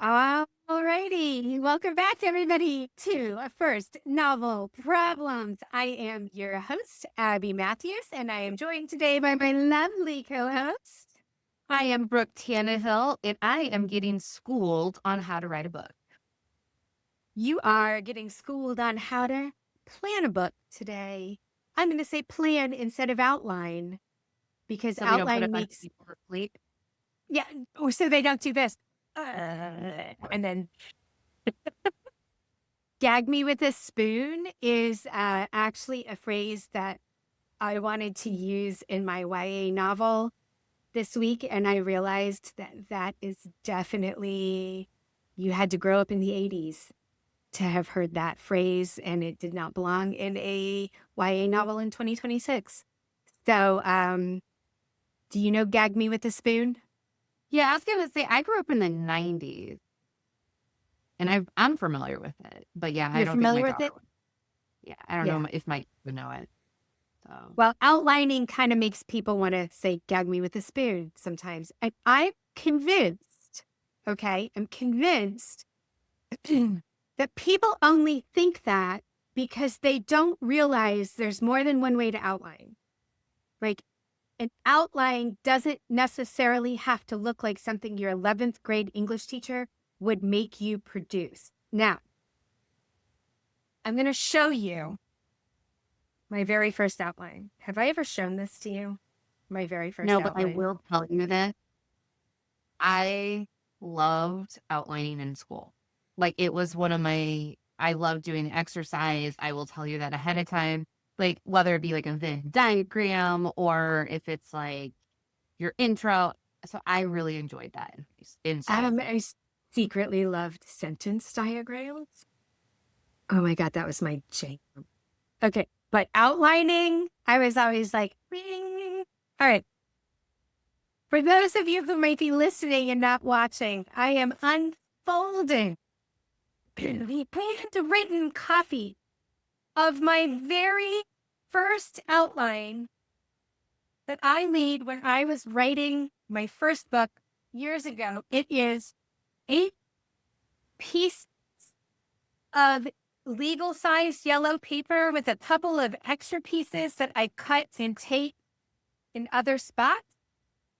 Alrighty, welcome back everybody to a first novel problems. I am your host, Abby Matthews, and I am joined today by my lovely co-host. I am Brooke Tannehill, and I am getting schooled on how to write a book. You are getting schooled on how to plan a book today. I'm going to say plan instead of outline because So we don't put a outline bunch of makes, people to sleep. yeah, or so they don't do this. And then gag me with a spoon is actually a phrase that I wanted to use in my YA novel this week. And I realized that that is definitely, you had to grow up in the 80s to have heard that phrase, and it did not belong in a YA novel in 2026. So, do you know Gag Me with a Spoon? Yeah, I was going to say, I grew up in the 90s, and I'm familiar with it. But yeah, I You're don't think familiar my with daughter it? would. Yeah, I don't Yeah. know if my kid would know it. So, Well, outlining kind of makes people want to say, gag me with a spoon sometimes. And I'm convinced, okay, I'm convinced that people only think that because they don't realize there's more than one way to outline. Like an outline doesn't necessarily have to look like something your 11th grade English teacher would make you produce. Now, I'm going to show you my very first outline. Have I ever shown this to you? My very first no, but I outline. will tell you that I loved outlining in school. Like, it was I loved doing the exercise. I will tell you that ahead of time. Like, whether it be like a Venn diagram or if it's like your intro. So I really enjoyed that in school. I secretly loved sentence diagrams. Oh my God, that was my jam. Okay, but outlining, I was always like, "Ring." All right. For those of you who might be listening and not watching, I am unfolding the handwritten copy of my very first outline that I made when I was writing my first book years ago. It is 8 pieces of legal sized yellow paper with a couple of extra pieces that I cut and tape in other spots.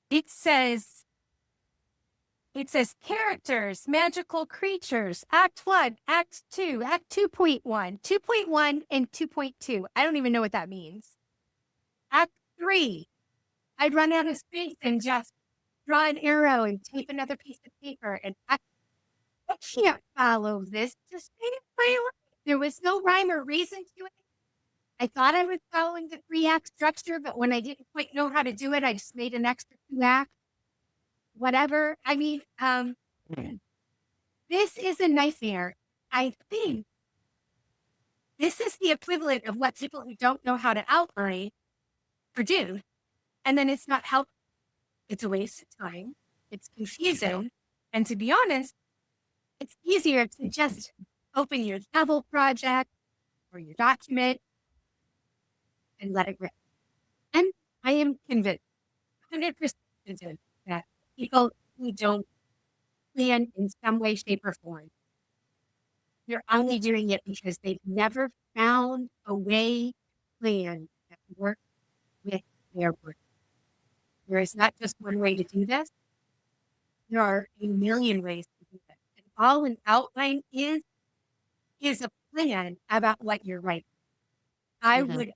It says characters, magical creatures, Act 1, Act 2, Act 2.1, 2.1, and 2.2. I don't even know what that means. Act 3, I'd run out of space and just draw an arrow and tape another piece of paper. And I can't follow this. Just there was no rhyme or reason to it. I thought I was following the 3-act structure, but when I didn't quite know how to do it, I just made an extra 2-act. Whatever. I mean, this is a nightmare. I think this is the equivalent of what people who don't know how to outline produce. And then it's not helpful. It's a waste of time. It's confusing. And to be honest, it's easier to just open your novel project or your document and let it rip. And I am convinced, 100% convinced that people who don't plan in some way, shape, or form, they're only doing it because they've never found a way to plan that works with their work. There is not just one way to do this. There are a million ways to do this. And all an outline is a plan about what you're writing. I Mhm. would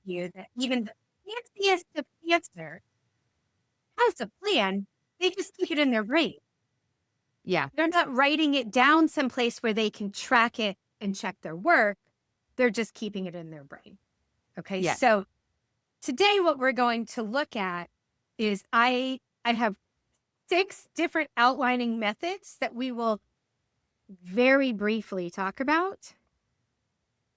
argue that even the fanciest of pantser has a plan. They just keep it in their brain. Yeah. They're not writing it down someplace where they can track it and check their work. They're just keeping it in their brain. Okay. Yeah. So today what we're going to look at is I have 6 different outlining methods that we will very briefly talk about.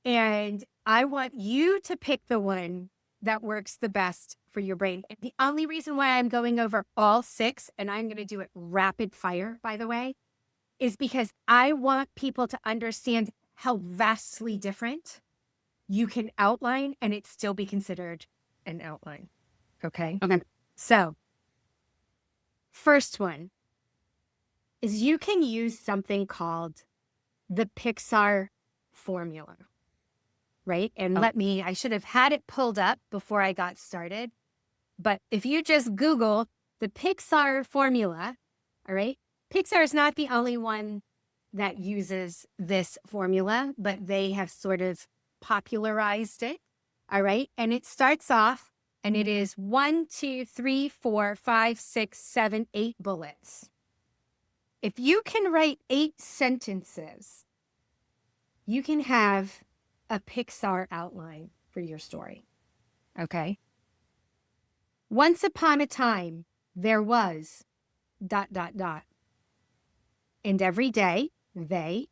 And I want you to pick the one that works the best for your brain. And the only reason why I'm going over all 6, and I'm going to do it rapid fire, by the way, is because I want people to understand how vastly different you can outline and it still be considered an outline. Okay. Okay. So, first one is you can use something called the Pixar formula, right? And Oh, I should have had it pulled up before I got started. But if you just Google the Pixar formula, all right, Pixar is not the only one that uses this formula, but they have sort of popularized it. All right. And it starts off and it is 1, 2, 3, 4, 5, 6, 7, 8 bullets. If you can write 8 sentences, you can have a Pixar outline for your story. Okay. Once upon a time, there was ... And every day, they ...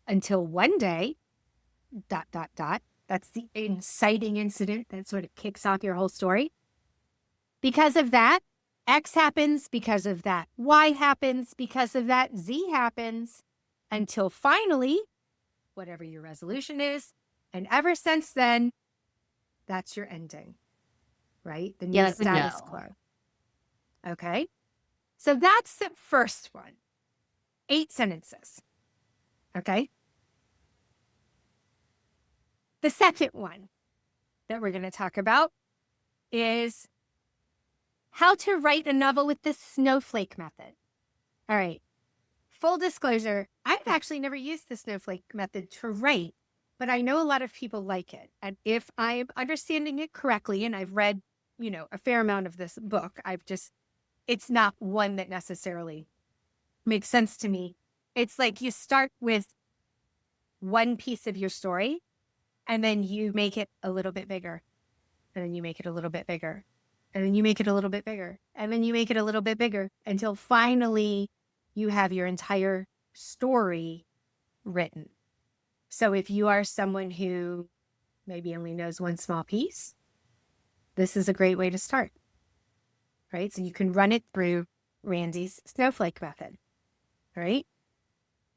Until one day, ... That's the inciting incident that sort of kicks off your whole story. Because of that, X happens. Because of that, Y happens. Because of that, Z happens. Until finally, whatever your resolution is. And ever since then, that's your ending, right? The new yeah, that's a status no. quo. Okay. So that's the first one. 8 sentences. Okay. The second one that we're going to talk about is how to write a novel with the Snowflake method. All right. Full disclosure, I've actually never used the Snowflake method to write, but I know a lot of people like it. And if I'm understanding it correctly, and I've read, a fair amount of this book, it's not one that necessarily makes sense to me. It's like you start with one piece of your story and then you make it a little bit bigger. And then you make it a little bit bigger. And then you make it a little bit bigger. And then you make it a little bit bigger until finally you have your entire story written. So if you are someone who maybe only knows one small piece, this is a great way to start, right? So you can run it through Randy's Snowflake method, right?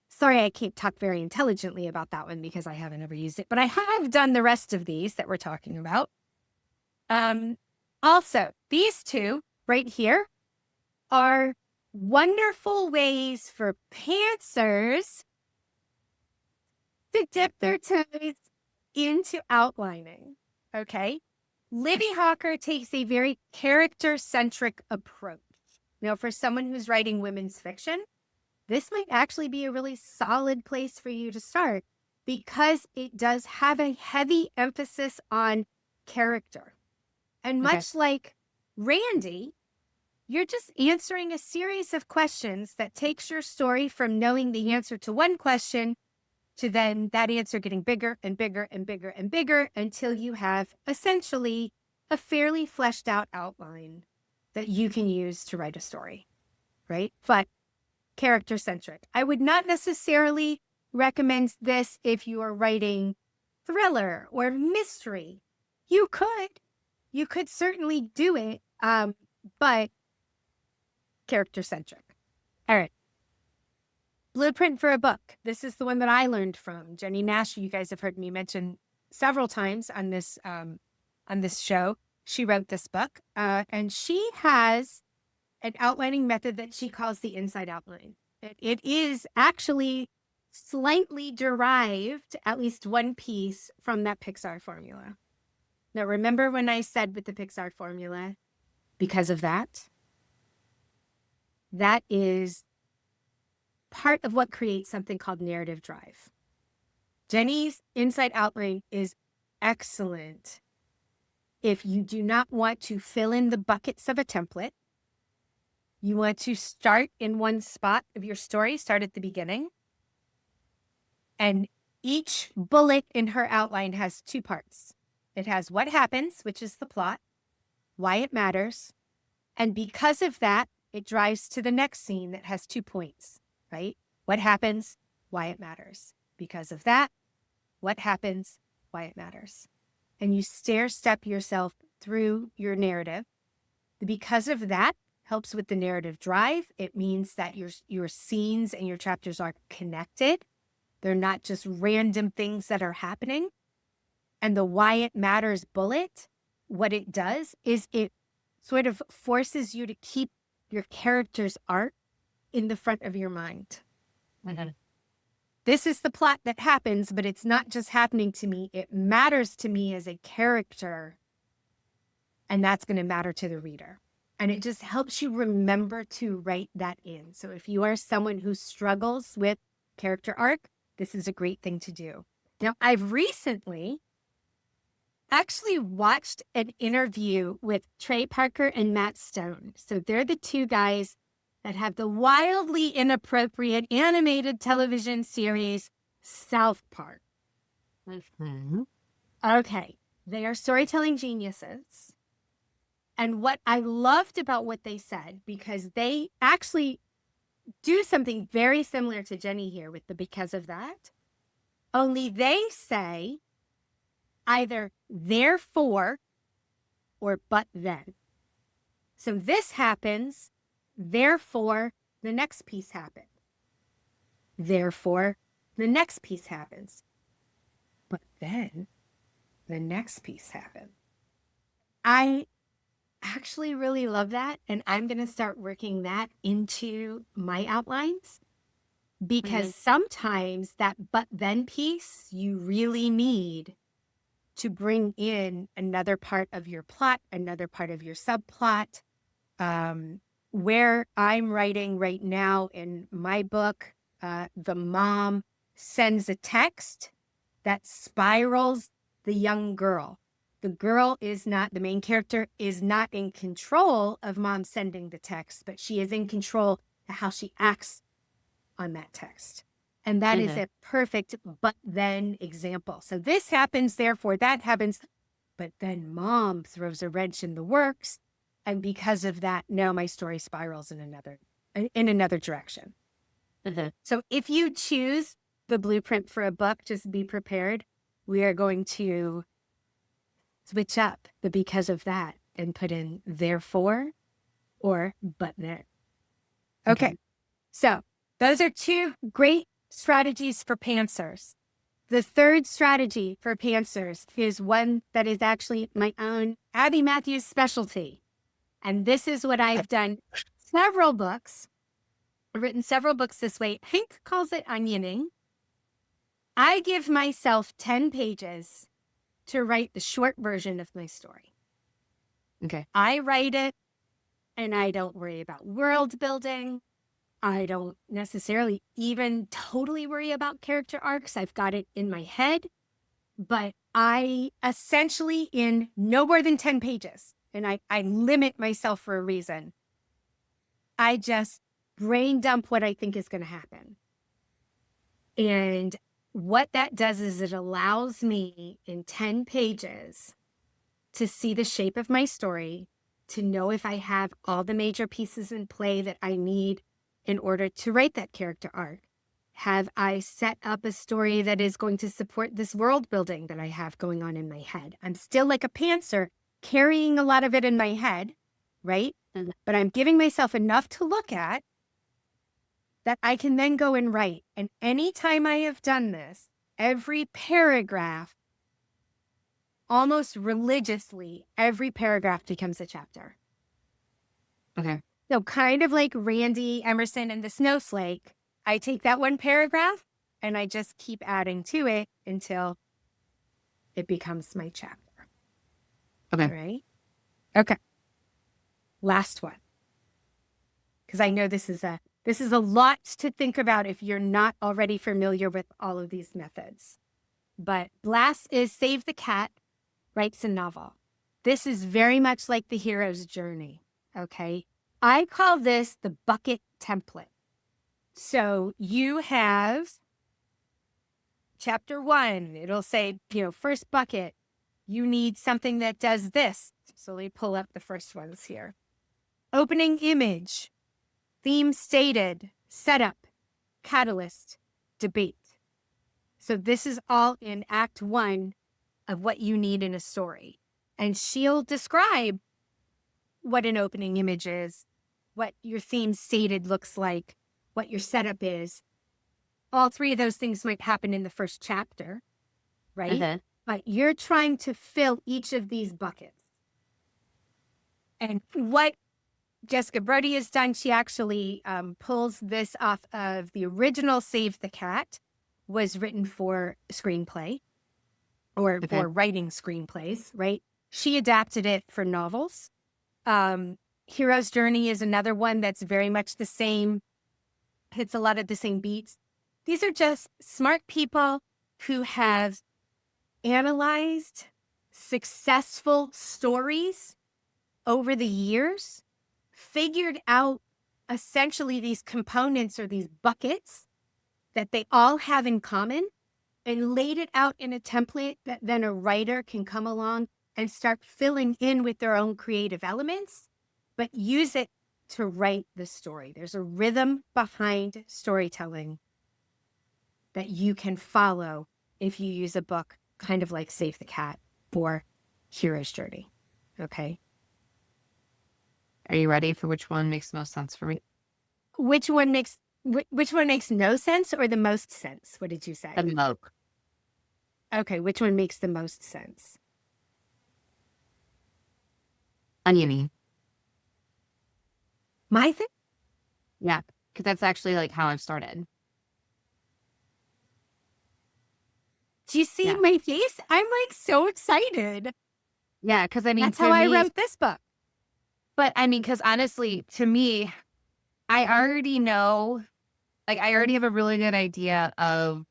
Sorry, I can't talk very intelligently about that one because I haven't ever used it, but I have done the rest of these that we're talking about. Also, these two right here are wonderful ways for pantsers to dip their toes into outlining. Okay. Libby Hawker takes a very character-centric approach. Now, for someone who's writing women's fiction, this might actually be a really solid place for you to start because it does have a heavy emphasis on character. And Okay. much like Randy, you're just answering a series of questions that takes your story from knowing the answer to one question to then that answer getting bigger and bigger and bigger and bigger until you have essentially a fairly fleshed out outline that you can use to write a story, right? But character centric. I would not necessarily recommend this if you are writing thriller or mystery. You could certainly do it, but character centric. All right. Blueprint for a book. This is the one that I learned from Jennie Nash. You guys have heard me mention several times on this show. She wrote this book, and she has an outlining method that she calls the inside outline. It is actually slightly derived, at least one piece, from that Pixar formula. Now, remember when I said with the Pixar formula, because of that, that is part of what creates something called narrative drive. Jennie's inside outline is excellent if you do not want to fill in the buckets of a template. You want to start in one spot of your story, start at the beginning. And each bullet in her outline has 2 parts. It has what happens, which is the plot, why it matters. And because of that, it drives to the next scene that has 2 points, right? What happens, why it matters. Because of that, what happens, why it matters. And you stair-step yourself through your narrative. Because of that, helps with the narrative drive. It means that your scenes and your chapters are connected. They're not just random things that are happening. And the why it matters bullet, what it does is it sort of forces you to keep your character's arc in the front of your mind. Mm-hmm. This is the plot that happens, but it's not just happening to me. It matters to me as a character, and that's going to matter to the reader. And it just helps you remember to write that in. So if you are someone who struggles with character arc, this is a great thing to do. Now, I've recently actually watched an interview with Trey Parker and Matt Stone. So they're the two guys that have the wildly inappropriate animated television series South Park. Mm-hmm. Okay, they are storytelling geniuses. And what I loved about what they said, because they actually do something very similar to Jennie here with the because of that, only they say either therefore or but then. So this happens, therefore the next piece happens. Therefore the next piece happens. But then the next piece happens. I actually really love that, and I'm going to start working that into my outlines, because sometimes that but then piece you really need to bring in another part of your plot, another part of your subplot. Where I'm writing right now in my book, the mom sends a text that spirals the young girl. The girl is not, the main character is not in control of mom sending the text, but she is in control of how she acts on that text. And that is a perfect but then example. So this happens, therefore that happens, but then mom throws a wrench in the works. And because of that, now my story spirals in another direction. So if you choose the blueprint for a book, just be prepared. We are going to switch up the because of that and put in therefore or but then. Okay. So those are two great strategies for pantsers. The third strategy for pantsers is one that is actually my own Abby Matthews specialty. And this is what I've done several books. I've written several books this way. Hank calls it onioning. I give myself 10 pages to write the short version of my story. Okay. I write it and I don't worry about world building. I don't necessarily even totally worry about character arcs. I've got it in my head, but I essentially in no more than 10 pages, and I limit myself for a reason. I just brain dump what I think is going to happen. And what that does is it allows me in 10 pages to see the shape of my story, to know if I have all the major pieces in play that I need in order to write that character arc. Have I set up a story that is going to support this world building that I have going on in my head? I'm still like a pantser carrying a lot of it in my head, right? But I'm giving myself enough to look at that I can then go and write. And anytime I have done this, every paragraph, almost religiously, every paragraph becomes a chapter. Okay. So kind of like Randy Emerson and the Snowflake, I take that one paragraph and I just keep adding to it until it becomes my chapter. Okay. All right? Okay. Last one. Because I know this is a lot to think about if you're not already familiar with all of these methods. But last is Save the Cat writes a novel. This is very much like the hero's journey. Okay. I call this the bucket template. So you have chapter 1. It'll say, first bucket, you need something that does this. So let me pull up the first ones here. Opening image, theme stated, setup, catalyst, debate. So this is all in Act 1 of what you need in a story. And she'll describe what an opening image is, what your theme stated looks like, what your setup is. All three of those things might happen in the first chapter, right? But you're trying to fill each of these buckets. And what Jessica Brody has done. She actually pulls this off of the original Save the Cat, was written for screenplay or Okay. for writing screenplays, right? She adapted it for novels. Hero's Journey is another one that's very much the same, hits a lot of the same beats. These are just smart people who have analyzed successful stories over the years, figured out essentially these components or these buckets that they all have in common, and laid it out in a template that then a writer can come along and start filling in with their own creative elements, but use it to write the story. There's a rhythm behind storytelling that you can follow if you use a book kind of like Save the Cat or Hero's Journey. Okay. Are you ready for which one makes the most sense for me? Which one makes no sense or the most sense? What did you say? The Moke. Okay, which one makes the most sense? Oniony. My thing? Yeah, because that's actually like how I've started. Do you see Yeah. my face? I'm like so excited. Yeah, because I mean, That's to how I me, wrote this book. but I mean, because honestly, to me, I already know, like, I already have a really good idea of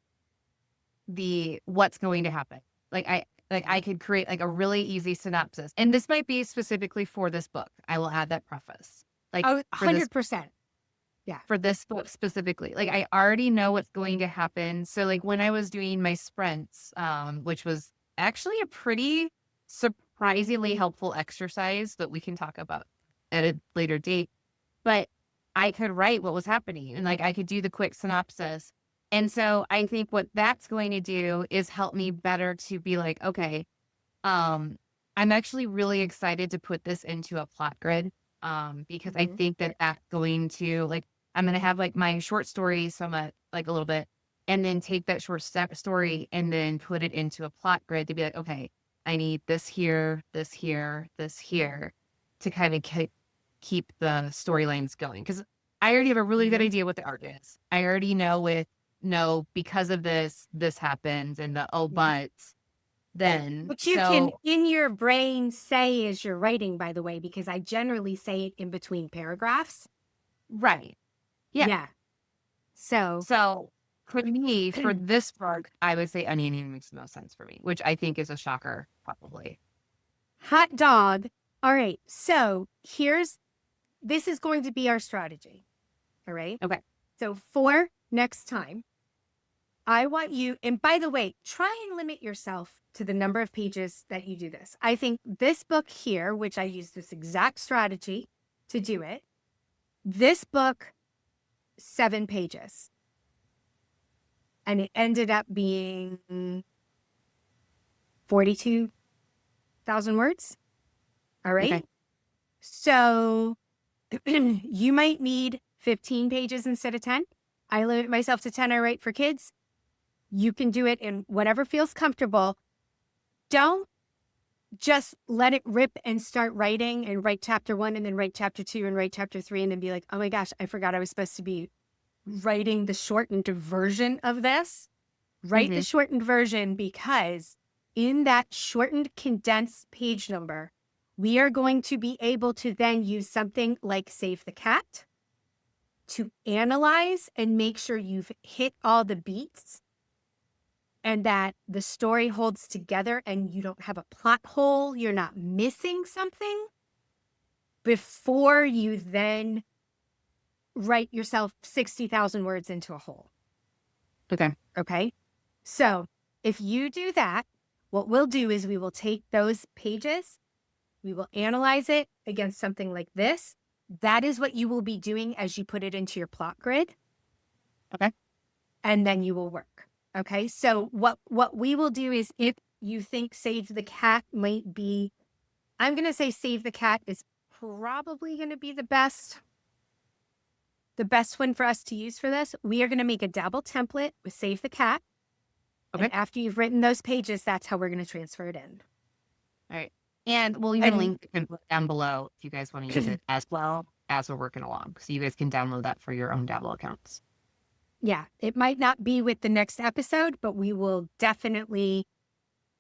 what's going to happen. I could create like a really easy synopsis. And this might be specifically for this book. I will add that preface. Like Oh, for this 100%. Yeah. for this book specifically. Like I already know what's going to happen. So like when I was doing my sprints, which was actually a pretty surprisingly helpful exercise that we can talk about at a later date. But I could write what was happening and like I could do the quick synopsis. And so I think what that's going to do is help me better to be like, okay, I'm actually really excited to put this into a plot grid. Because I Mhm. think that that's going to like, I'm going to have like my short story, somewhat like a little bit, and then take that short story and then put it into a plot grid to be like, okay, I need this here, this here, this here to kind of keep the storylines going. Cause I already have a really good Mhm. idea what the arc is. I already know no, because of this, this happens and Mhm. but then, Which you can, so in your brain, say as you're writing, by the way, because I generally say it in between paragraphs. right. Yeah. Yeah. So, So for me, for this part, I would say onion makes the most sense for me, which I think is a shocker, probably. hot dog. All right. So, this is going to be our strategy. All right. Okay. So, for next time, I want you, and by the way, try and limit yourself to the number of pages that you do this. I think this book here, which I use this exact strategy to do it, this book, 7 pages. And it ended up being 42,000 words. All right. Okay. So you might need 15 pages instead of 10. I limit myself to 10. I write for kids. You can do it in whatever feels comfortable. Don't just let it rip and start writing and write chapter 1 and then write chapter 2 and write chapter 3 and then be like, oh my gosh, I forgot I was supposed to be writing the shortened version of this. Write the Mm-hmm. shortened version, because in that shortened condensed page number, we are going to be able to then use something like Save the Cat to analyze and make sure you've hit all the beats and that the story holds together and you don't have a plot hole, you're not missing something before you then write yourself 60,000 words into a hole. Okay. Okay. So if you do that, what we'll do is we will take those pages, we will analyze it against something like this. That is what you will be doing as you put it into your plot grid. Okay. And then you will work. Okay. So what we will do is, if you think Save the Cat might be, I'm going to say Save the Cat is probably going to be the best one for us to use for this. We are going to make a dabble template with Save the Cat. Okay. And after you've written those pages, that's how we're going to transfer it in. All right. And we'll even And link and put down below if you guys want to use it as well. as we're working along. So you guys can download that for your own Dabble accounts. Yeah, it might not be with the next episode, but we will definitely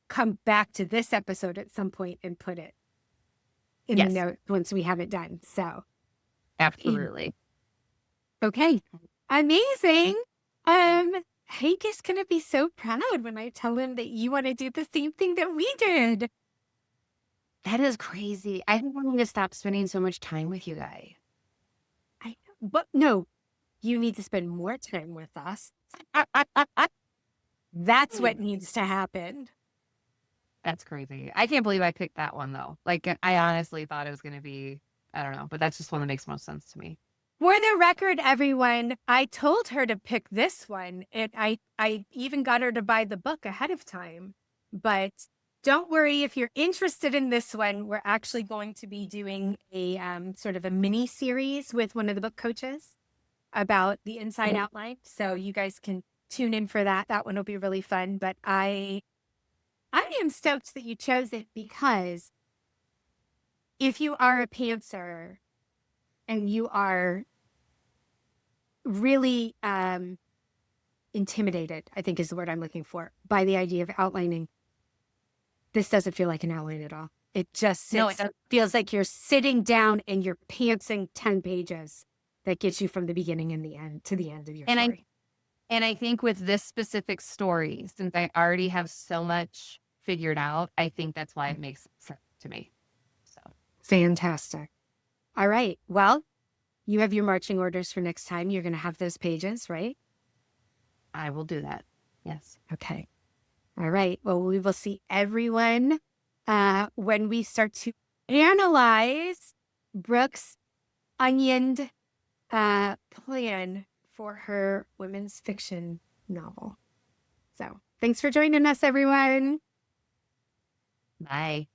come back to this episode at some point and put it in the note once we have it done. So absolutely. Okay. Amazing. Hank is gonna be so proud when I tell him that you want to do the same thing that we did. That is crazy. I think we're going to stop spending so much time with you guys. But no, you need to spend more time with us. That's what needs to happen. That's crazy. I can't believe I picked that one though. Like I honestly thought it was going to be, I don't know, but that's just one that makes most sense to me. For the record, everyone, I told her to pick this one. I even got her to buy the book ahead of time. But don't worry, if you're interested in this one, we're actually going to be doing a sort of a mini series with one of the book coaches about the Inside Outline. So you guys can tune in for that. That one will be really fun. But I am stoked that you chose it, because if you are a pantser and you are really intimidated, I think is the word I'm looking for, by the idea of outlining, this doesn't feel like an outline at all. It just feels like you're sitting down and you're pantsing 10 pages that gets you from the beginning and the end to the end of your story. And I think with this specific story, since I already have so much figured out, I think that's why it makes sense to me. So fantastic. All right. Well, you have your marching orders for next time. You're going to have those pages, right? I will do that. Yes. Okay. All right. Well, we will see everyone when we start to analyze Brooke's onioned plan for her women's fiction novel. So thanks for joining us, everyone. Bye.